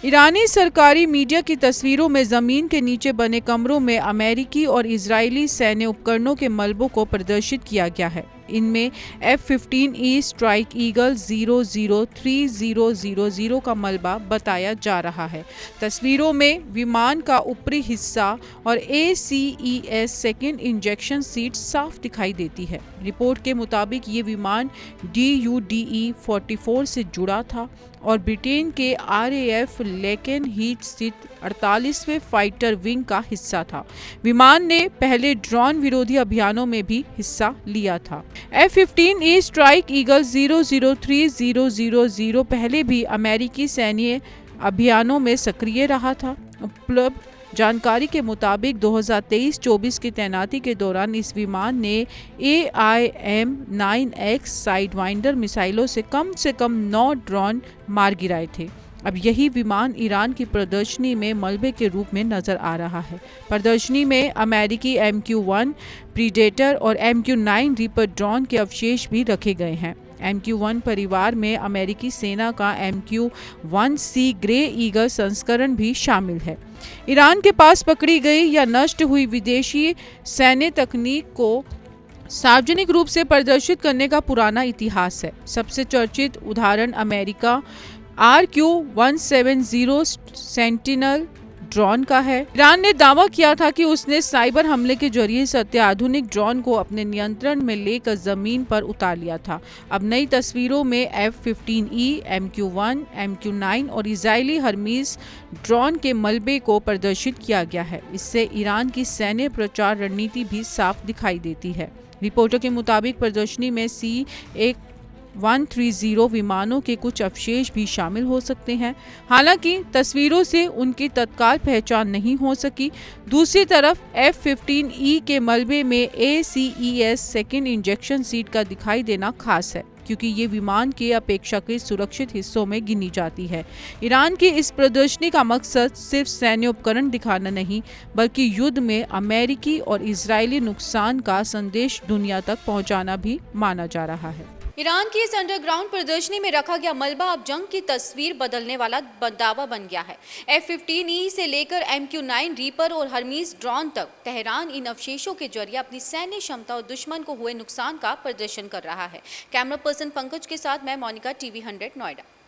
ईरानी सरकारी मीडिया की तस्वीरों में जमीन के नीचे बने कमरों में अमेरिकी और इजरायली सैन्य उपकरणों के मलबों को प्रदर्शित किया गया है। इनमें F-15E स्ट्राइक ईगल 003000 का मलबा बताया जा रहा है। तस्वीरों में विमान का ऊपरी हिस्सा और ACES सेकेंड इंजेक्शन सीट साफ दिखाई देती है। रिपोर्ट के मुताबिक ये विमान DUDE-44 से जुड़ा था और ब्रिटेन के RAF लेकेन हीथ स्थित 48वें फाइटर विंग का हिस्सा था। विमान ने पहले ड्रोन विरोधी अभियानों में भी हिस्सा लिया था। F-15E स्ट्राइक ईगल 003000 पहले भी अमेरिकी सैन्य अभियानों में सक्रिय रहा था। उपलब्ध जानकारी के मुताबिक 2023-24 की तैनाती के दौरान इस विमान ने AIM-9X साइडवाइंडर मिसाइलों से कम 9 ड्रोन मार गिराए थे। अब यही विमान ईरान की प्रदर्शनी में मलबे के रूप में नजर आ रहा है। प्रदर्शनी में अमेरिकी MQ-1 प्रीडेटर और MQ-9 रीपर ड्रोन के अवशेष भी रखे गए हैं। MQ-1 परिवार में अमेरिकी सेना का MQ-1C ग्रे ईगल संस्करण भी शामिल है। ईरान के पास पकड़ी गई या नष्ट हुई विदेशी सैन्य तकनीक को सार्वजनिक रूप से प्रदर्शित करने का पुराना इतिहास है। सबसे चर्चित उदाहरण अमेरिका RQ-170 सेंटिनल ड्रोन का है। ईरान ने दावा किया था कि उसने साइबर हमले के जरिए से अत्याधुनिक ड्रोन को अपने नियंत्रण में लेकर जमीन पर उतार लिया था। अब नई तस्वीरों में F-15E, MQ-1, MQ-9 और इजरायली हर्मीज ड्रोन के मलबे को प्रदर्शित किया गया है। इससे ईरान की सैन्य प्रचार रणनीति भी साफ दिखाई देती है। रिपोर्टों के मुताबिक प्रदर्शनी में C-130 विमानों के कुछ अवशेष भी शामिल हो सकते हैं। हालांकि तस्वीरों से उनकी तत्काल पहचान नहीं हो सकी। दूसरी तरफ F-15E के मलबे में ACES सेकेंड इंजेक्शन सीट का दिखाई देना खास है, क्योंकि ये विमान के अपेक्षाकृत सुरक्षित हिस्सों में गिनी जाती है। ईरान की इस प्रदर्शनी का मकसद सिर्फ सैन्य उपकरण दिखाना नहीं, बल्कि युद्ध में अमेरिकी और इजरायली नुकसान का संदेश दुनिया तक पहुंचाना भी माना जा रहा है। ईरान की इस अंडरग्राउंड प्रदर्शनी में रखा गया मलबा अब जंग की तस्वीर बदलने वाला दावा बन गया है। F-15E से लेकर MQ-9 रीपर और हर्मीज ड्रोन तक तेहरान इन अवशेषों के जरिए अपनी सैन्य क्षमता और दुश्मन को हुए नुकसान का प्रदर्शन कर रहा है। कैमरा पर्सन पंकज के साथ मैं मोनिका, TV 100 नोएडा।